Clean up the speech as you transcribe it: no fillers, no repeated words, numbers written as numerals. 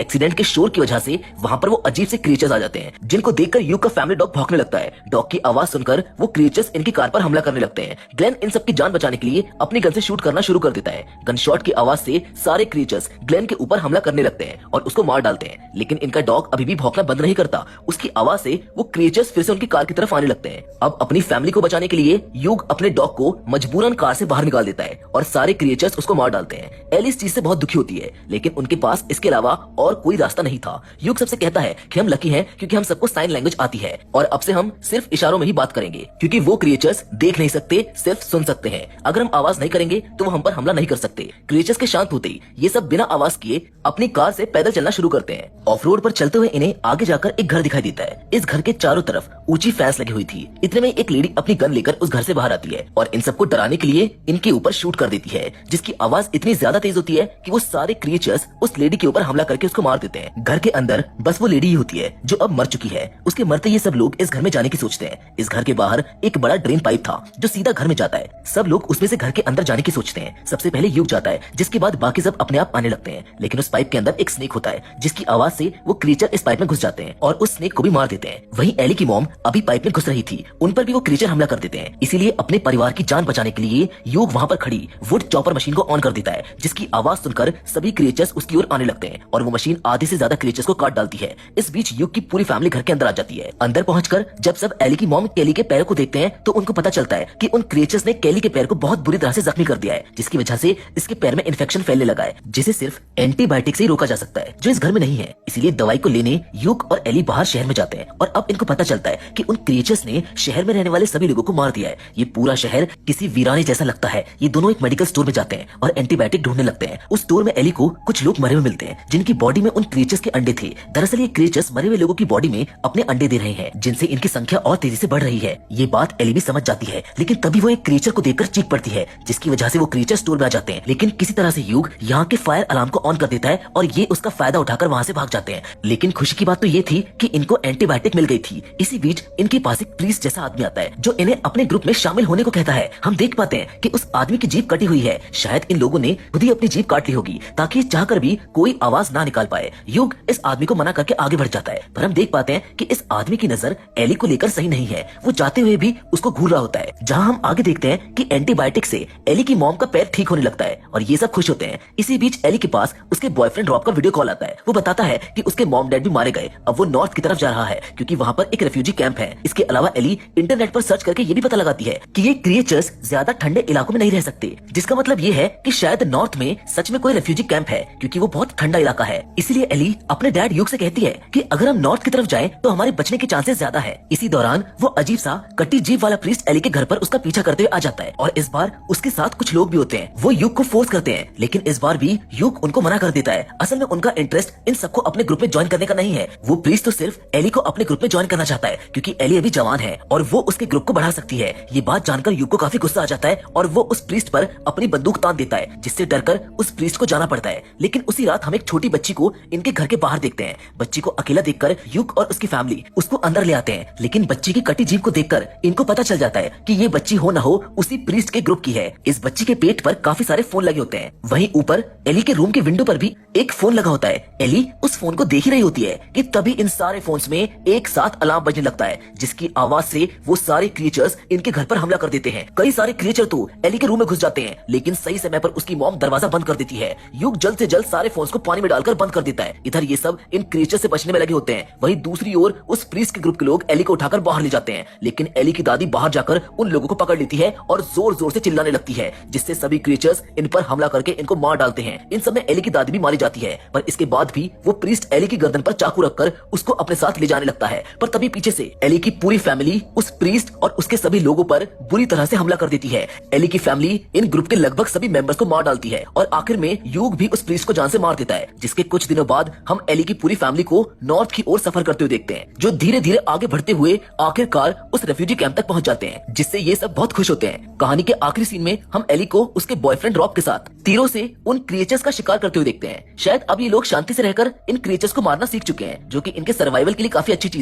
Accident के शोर की वजह से वहाँ पर वो अजीब से क्रिएचर्स आ जाते हैं, जिनको देखकर यूग का फैमिली डॉग भौंकने लगता है। डॉग की आवाज सुनकर वो क्रिएचर्स इनकी कार पर हमला करने लगते हैं। ग्लेन इन सबकी जान बचाने के लिए अपनी गन से शूट करना शुरू कर देता है। गन शॉट की आवाज से सारे क्रिएचर्स ग्लेन के ऊपर हमला करने लगते हैं और उसको मार डालते हैं, लेकिन इनका डॉग अभी भी भौंकना बंद नहीं करता। उसकी आवाज से वो क्रिएचर्स फिर से उनकी कार की तरफ आने लगते हैं। अब अपनी फैमिली को बचाने के लिए यूग अपने डॉग को मजबूरन कार से बाहर निकाल देता है और सारे क्रिएचर्स उसको मार डालते हैं। एली इस चीज से बहुत दुखी होती है, लेकिन उनके पास इसके अलावा और कोई रास्ता नहीं था। यूग सबसे कहता है कि हम लकी हैं क्योंकि हम सबको साइन लैंग्वेज आती है और अब से हम सिर्फ इशारों में ही बात करेंगे, क्योंकि वो क्रिएचर्स देख नहीं सकते, सिर्फ सुन सकते हैं। अगर हम आवाज नहीं करेंगे तो वो हम पर हमला नहीं कर सकते। क्रिएचर्स के शांत होते ही ये सब बिना आवाज किए अपनी कार से पैदल चलना शुरू करते हैं। ऑफ रोड पर चलते हुए इन्हें आगे जाकर एक घर दिखाई देता है। इस घर के चारों तरफ ऊंची फेंस लगी हुई थी। इतने में एक लेडी अपनी गन लेकर उस घर से बाहर आती है और इन सबको डराने के लिए इनके ऊपर शूट कर देती है, जिसकी आवाज इतनी ज्यादा तेज होती है कि वो सारे क्रिएचर्स उस लेडी के ऊपर हमला करके उसको मार देते हैं। घर के अंदर बस वो लेडी ही होती है जो अब मर चुकी है। उसके मरते ये सब लोग इस घर में जाने की सोचते हैं। इस घर के बाहर एक बड़ा ड्रेन पाइप था जो सीधा घर में जाता है। सब लोग उसमें से घर के अंदर जाने की सोचते हैं। सबसे पहले युग जाता है, जिसके बाद बाकी सब अपने आप आने लगते हैं, लेकिन उस पाइप के अंदर एक स्नेक होता है जिसकी आवाज से वो क्रिएचर इस पाइप में घुस जाते हैं और उस स्नेक को भी मार देते हैं। वहीं एली की मॉम अभी पाइप में घुस रही थी, उन पर भी वो क्रिएचर हमला कर देते हैं। इसीलिए अपने परिवार की जान बचाने के लिए युग वहाँ पर खड़ी वुड चॉपर मशीन को ऑन कर देता है, जिसकी आवाज सुनकर सभी क्रिएचर्स उसकी ओर आने लगते हैं और वो मशीन आधे से ज्यादा क्रिएचर्स को काट डालती है। इस बीच युग की पूरी फैमिली घर के अंदर आ जाती है। अंदर पहुंचकर जब सब एली की मॉम केली के पैरों को देखते हैं तो उनको पता चलता है कि उन क्रिएचर्स ने केली के पैर को बहुत बुरी तरह से जख्मी कर दिया है, जिसकी वजह से इसके पैर में इन्फेक्शन फैलने लगा है, जिसे सिर्फ एंटीबायोटिक से ही रोका जा सकता है, जो इस घर में नहीं है। इसीलिए दवाई को लेने युग और एली बाहर शहर में जाते हैं और अब इनको पता चलता है कि उन क्रिएचर्स ने शहर में रहने वाले सभी लोगों को मार दिया है। ये पूरा शहर किसी वीराने जैसा लगता है। ये दोनों एक मेडिकल स्टोर में जाते हैं और एंटीबायोटिक ढूंढने लगते हैं। उस स्टोर में एली को कुछ लोग मरे हुए मिलते हैं, जिनकी बॉडी में उन क्रिएचर्स के अंडे थे। दरअसल ये क्रिएचर्स मरे हुए लोगों की बॉडी में अपने अंडे दे रहे हैं, जिनसे इनकी संख्या और तेजी से बढ़ रही है। ये बात एली भी समझ जाती है, लेकिन तभी वो एक क्रिएचर को देखकर चीख पड़ती है, जिसकी वजह से वो क्रिएचर स्टोर में आ जाते हैं। लेकिन किसी तरह से युग यहाँ के फायर अलार्म को ऑन कर देता है और ये उसका फायदा उठाकर वहाँ से भाग जाते हैं। लेकिन खुशी की बात तो ये थी कि इनको एंटीबायोटिक मिल गई थी। इसी बीच इनके पास एक प्रीस्ट जैसा आदमी आता है जो इन्हें अपने ग्रुप में शामिल होने को कहता है। हम देख पाते हैं कि उस आदमी की जीभ कटी हुई है। शायद इन लोगों ने खुद ही अपनी जीभ काट ली होगी ताकि चाहकर भी कोई आवाज ना निकाल पाए। युग इस आदमी को मना करके आगे बढ़ जाता है, पर हम देख पाते हैं कि इस आदमी की नजर एली को लेकर सही नहीं है। वो जाते हुए भी उसको घूर रहा होता है। जहाँ हम आगे देखते हैं कि एंटीबायोटिक से एली की मॉम का पैर ठीक होने लगता है और ये सब खुश होते हैं। इसी बीच एली के पास उसके बॉयफ्रेंड रॉब का वीडियो कॉल आता है। वो बताता है कि उसके मॉम डैड भी मारे गए। अब वो नॉर्थ की तरफ जा रहा है क्योंकि वहाँ पर एक रेफ्यूजी कैंप है। इसके अलावा एली इंटरनेट पर सर्च करके ये भी पता लगाती है कि ये क्रिएचर्स ज्यादा ठंडे इलाकों में नहीं रह सकते, जिसका मतलब ये है कि शायद नॉर्थ में सच में कोई रेफ्यूजी कैंप है, क्योंकि वो बहुत ठंडा इलाका है। इसलिए एली अपने डैड युग से कहती है कि अगर हम नॉर्थ की तरफ जाएं तो हमारे बचने के चांसेस ज्यादा है। इसी दौरान वो अजीब सा कट्टी जीभ वाला प्रीस्ट एली के घर पर उसका पीछा करते हुए आ जाता है और इस बार उसके साथ कुछ लोग भी होते हैं। वो युग को फोर्स करते हैं, लेकिन इस बार भी युग उनको मना कर देता है। असल में उनका इंटरेस्ट इन सबको अपने ग्रुप में ज्वाइन करने का नहीं है। वो प्रीस्ट तो सिर्फ एली को अपने ग्रुप में ज्वाइन करना चाहता है, क्योंकि एली अभी जवान है और वो उसके ग्रुप को बढ़ा सकती है। ये बात जानकर युग को काफी गुस्सा आ जाता है और वो उस प्रीस्ट पर अपनी बंदूक तान देता है, जिससे डरकर उस प्रीस्ट को जाना पड़ता है। लेकिन उसी रात हम एक छोटी बच्ची को इनके घर के बाहर देखते हैं। बच्ची को अकेला देखकर युग और उसकी फैमिली उसको अंदर ले आते हैं, लेकिन बच्ची की कटी जीभ को देखकर इनको पता चल जाता है कि ये बच्ची हो ना हो उसी प्रीस्ट के ग्रुप की है। इस बच्ची के पेट पर काफी सारे फोन लगे होते हैं। वहीं ऊपर एली के रूम के विंडो पर भी एक फोन लगा होता है। एली उस फोन को देख ही रही होती है कि तभी इन सारे फोन्स में एक साथ अलार्म बजने लगता है, जिसकी आवाज से वो सारे क्रिएचर्स इनके घर पर हमला कर देते हैं। कई सारे क्रिएचर तो एली के रूम में घुस जाते हैं, लेकिन सही समय पर उसकी मॉम दरवाजा बंद कर देती है। युग जल्द से जल्द सारे फोन्स को पानी में डालकर बंद कर देता है। इधर ये सब इन क्रिएचर से बचने में लगे होते हैं। वहीं दूसरी ओर उस प्रीस्ट के ग्रुप के लोग एली को उठाकर बाहर ले जाते हैं, लेकिन एली की दादी बाहर जाकर उन लोगों को पकड़ लेती है और जोर जोर से चिल्लाने लगती है, जिससे सभी क्रिएचर्स इन पर हमला करके इनको मार डालते हैं। इन सब में एली की दादी भी मारी जाती है, पर इसके बाद भी वो प्रीस्ट एली की गर्दन पर चाकू रखकर उसको अपने साथ ले जाने लगता है। पर तभी पीछे से एली की पूरी फैमिली उस प्रीस्ट और उसके सभी लोगों पर बुरी तरह से हमला कर देती है। एली की फैमिली इन ग्रुप के लगभग सभी मेंबर्स को मार डालती है और आखिर में युग भी उस प्रीस्ट को जान से मार देता है। जिसके कुछ दिनों बाद हम एली की पूरी फैमिली को नॉर्थ की ओर सफर करते हुए देखते हैं, जो धीरे धीरे आगे बढ़ते हुए आखिरकार उस रेफ्यूजी कैंप तक पहुंच जाते हैं, जिससे ये सब बहुत खुश होते हैं। कहानी के आखिरी सीन में हम एली को उसके बॉयफ्रेंड रॉब के साथ तीरों से उन क्रिएचर्स का शिकार करते हुए देखते हैं। शायद अब ये लोग शांति से रहकर इन क्रिएचर्स को मारना सीख चुके हैं, जो कि इनके सर्वाइवल के लिए काफी अच्छी चीज है।